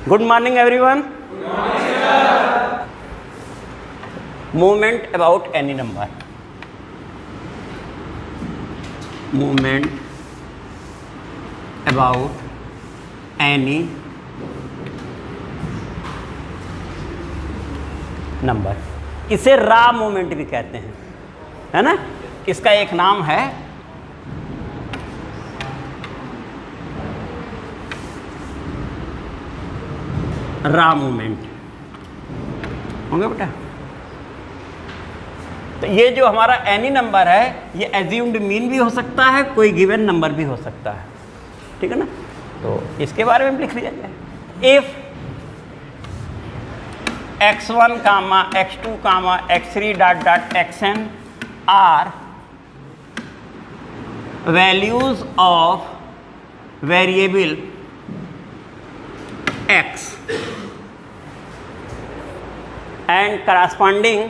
Good morning everyone. Movement about any number. Movement about any number, इसे रा movement भी कहते हैं, है ना। इसका एक नाम है रा मूवमेंट, होंगे बेटा। तो ये जो हमारा एनी नंबर है ये एज्यूम्ड मीन भी हो सकता है, कोई गिवन नंबर भी हो सकता है, ठीक है ना। तो इसके बारे में लिख लिया जाए। If x1 comma x2 comma x3 dot dot xn are values of variable x and corresponding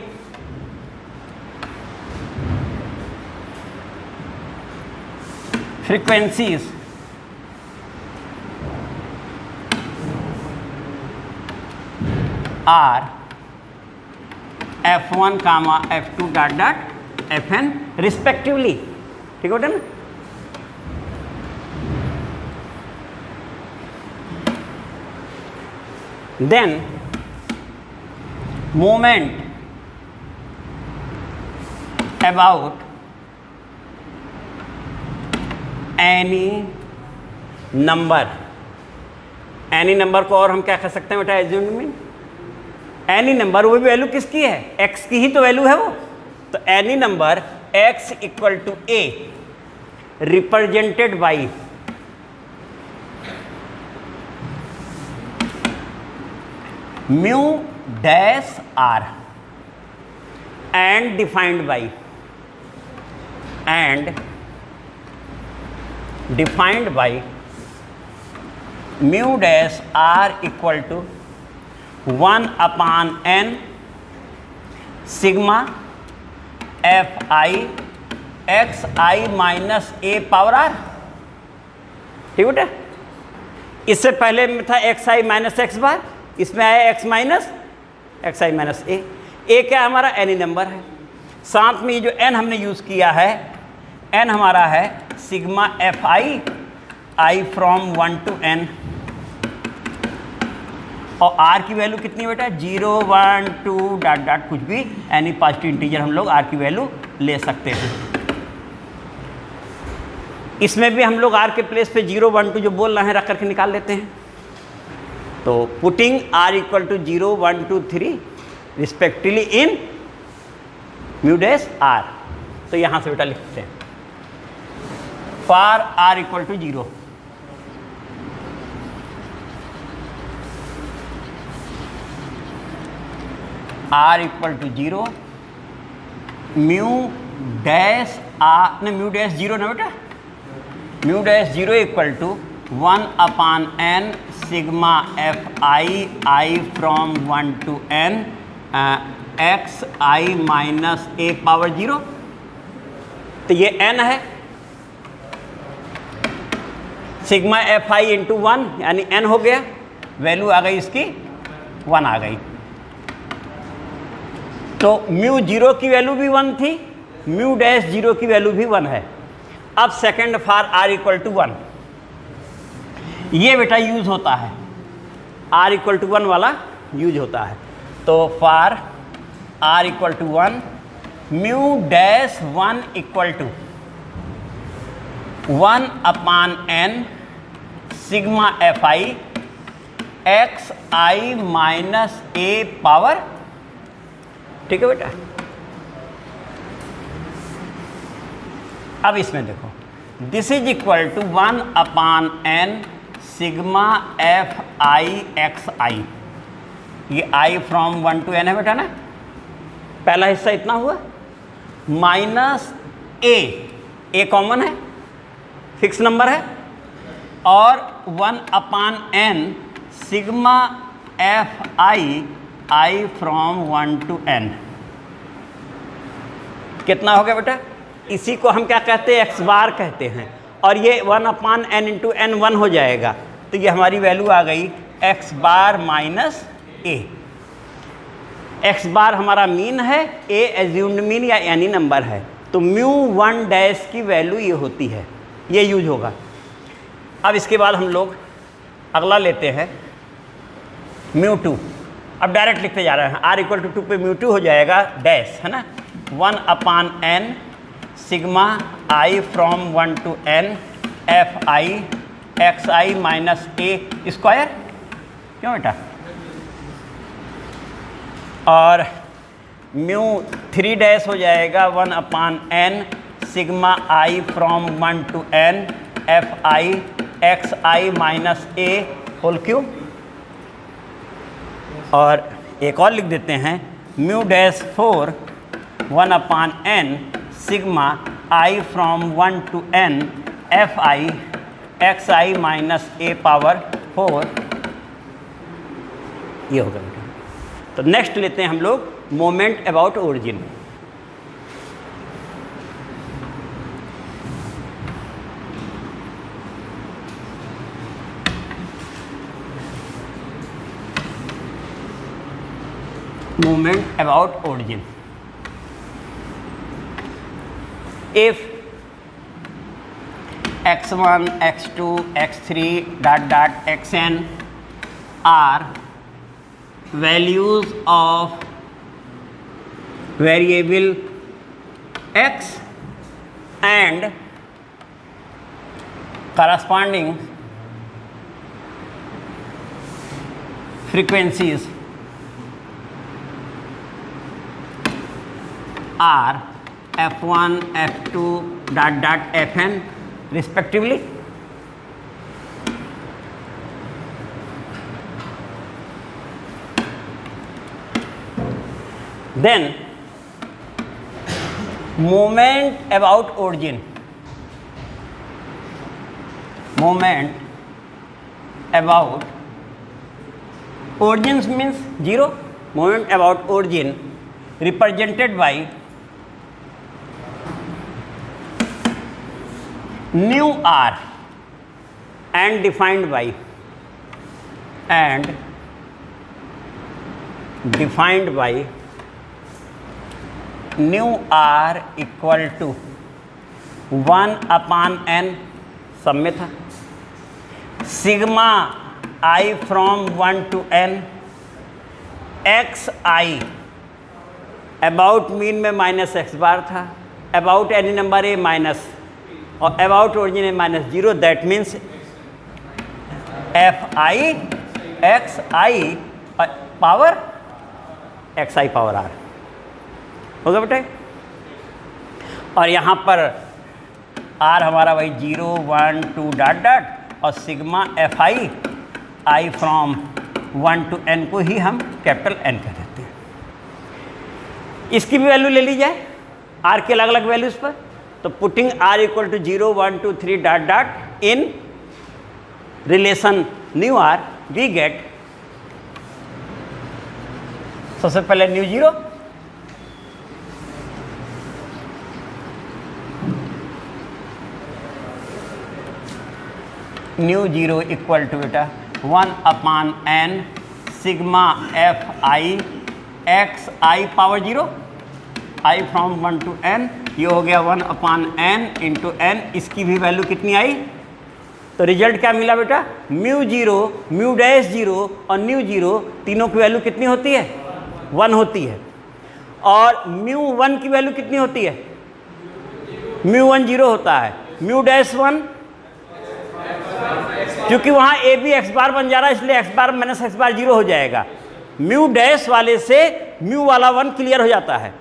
frequencies are f1 comma f2 dot dot fn respectively, ठीक है ना। Then movement about any number, any number को और हम क्या कह सकते हैं बेटा, एज्यूम्ड मीन। एनी नंबर, वो भी वैल्यू किसकी है, x की ही तो वैल्यू है वो। तो any number x equal to a represented by mu dash r and defined by mu dash r equal to 1 upon n sigma f i x i minus a power r, ठीक बेटा। इससे पहले में था x I minus X बार, इसमें आया x minus x I minus ए क्या हमारा एनी नंबर है। साथ में जो n हमने यूज़ किया है, n हमारा है sigma F I from 1 to n, और r की वैल्यू कितनी बेटा, 0 1 2 डॉट डॉट कुछ भी, एनी पॉजिटिव इंटीजर हम लोग r की वैल्यू ले सकते हैं। इसमें भी हम लोग r के प्लेस पे 0 1 2 जो बोल रहे हैं रख करके निकाल लेते हैं। तो putting r equal to 0 1 2 3 respectively in mu dash r, तो यहाँ से बेटा लिखते हैं for r equal to 0 r equal to 0 mu dash r ने म्यू डैश 0 ना बेटा, mu dash 0 equal to 1 upon n sigma F I from 1 to n X I minus A power 0। तो ये n है, सिग्मा एफ आई into 1 यानी n हो गया, value आ गई इसकी 1 आ गई। तो म्यू 0 की वैल्यू भी 1 थी, म्यू डैश 0 की वैल्यू भी 1 है। अब second for r equal to 1, ये बेटा यूज होता है, r इक्वल टू 1 वाला यूज होता है। तो for r equal to 1 mu dash 1 equal to 1 upon n sigma F I X I minus A power, ठीक है बेटा। अब इसमें देखो, this is equal to 1 upon n sigma F I X I, ये i फ्रॉम 1 to n है बेटा ना, पहला हिस्सा इतना हुआ, माइनस ए कॉमन है, फिक्स नंबर है, और 1 upon n sigma F I from 1 to n, कितना हो गया बेटा, इसी को हम क्या कहते हैं, x बार कहते हैं, और ये 1 अपॉन n इंटू n 1 हो जाएगा। तो ये हमारी वैल्यू आ गई एक्स बार माइनस ए। एक्स बार हमारा मीन है, ए एज्यूम्ड मीन या एनी नंबर है, तो म्यू 1 डैश की वैल्यू ये होती है, ये यूज होगा। अब इसके बाद हम लोग अगला लेते हैं म्यू 2। अब डायरेक्ट लिखते जा रहे हैं, r इक्वल टू 2 पे म्यू 2 हो जाएगा डैश, है ना, 1 upon n sigma i from 1 to n F I X I minus A square. क्यों बेटा? और म्यू 3 डैश हो जाएगा 1 upon n sigma i from 1 to n F I X I minus A whole cube. और एक और लिख देते हैं mu dash 4 1 upon n sigma i from 1 to n F I X I minus A power 4। ये होगा बेटा। तो नेक्स्ट लेते हैं हम लोग moment about origin. Moment about origin. If x1, x2, x3 dot dot xn are values of variable x and corresponding frequencies are f1, f2 dot dot fn respectively, then moment about origin. Moment about origins means 0. Moment about origin represented by nu r and defined by nu r equal to 1 upon n, सब में था, sigma i from 1 to n X I, about mean में minus X bar था, about any number A minus, और about origin A minus 0, that means F I X I power X I power R होगा बेटे। और यहाँ पर are हमारा वही 0, 1, 2 डॉट डॉट, और sigma F I I from 1 to n को ही हम कैपिटल N कह देते हैं। इसकी भी वैल्यू ले ली जाए आर के अलग अलग वैल्यूज़ पर, तो putting r equal to 0, 1, 2, 3 dot dot in relation mu r we get, सबसे पहले न्यू 0, न्यू 0 इक्वल टू बेटा 1 upon n sigma F I X I power 0 I from 1 to n, ये हो गया 1 अपान n इंटू n। इसकी भी value कितनी आई? तो रिजल्ट क्या मिला बेटा? म्यू 0, म्यू डैश 0 और न्यू 0 तीनों की वैल्यू कितनी होती है? 1 होती है। और म्यू 1 की वैल्यू कितनी होती है? म्यू 1 0 होता है, म्यू डैश 1 क्योंकि वहाँ ए बी एक्स बार बन जा रहा है, इसलिए एक्स बार माइनस एक्स बार 0 हो जाएगा। म्यू डैश वाले से म्यू वाला 1 क्लियर हो जाता है।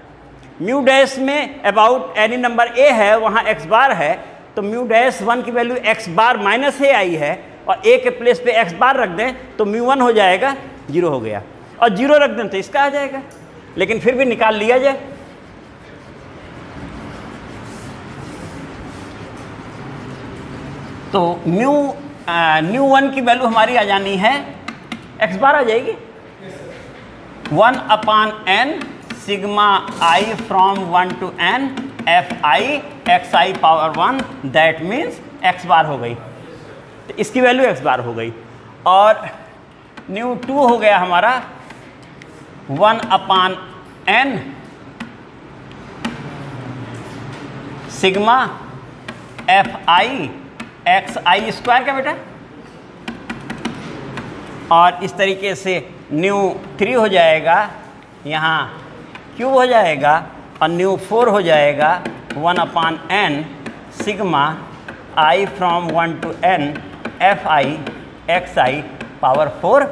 म्यू डैश में अबाउट एनी नंबर ए है, वहाँ एक्स बार है, तो म्यू डैश 1 की वैल्यू एक्स बार माइनस ए आई है, और ए के प्लेस पे एक्स बार रख दें तो म्यू 1 हो जाएगा, 0 हो गया, और 0 रख दें तो इसका आ जाएगा। लेकिन फिर भी निकाल लिया जाए, तो न्यू 1 की वैल्यू हमारी आ जानी है, एक्स बार आ जाएगी 1 upon n sigma I from 1 to n F I X I power 1, that means X bar हो गई, तो इसकी वैल्यू एक्स बार हो गई। और न्यू 2 हो गया हमारा 1/n sigma fi xi square का बेटा, और इस तरीके से न्यू 3 हो जाएगा, यहाँ क्यूब हो जाएगा, और न्यू 4 हो जाएगा 1/n sigma i from 1 to n fi xi power 4।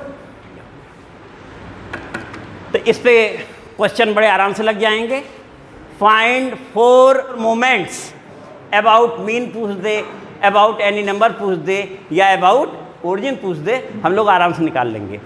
तो इस पे क्वेश्चन बड़े आराम से लग जाएंगे। फाइंड 4 मोमेंट्स, अबाउट मीन पूछ दे, अबाउट एनी नंबर पूछ दे, या अबाउट ओरिजिन पूछ दे, हम लोग आराम से निकाल लेंगे।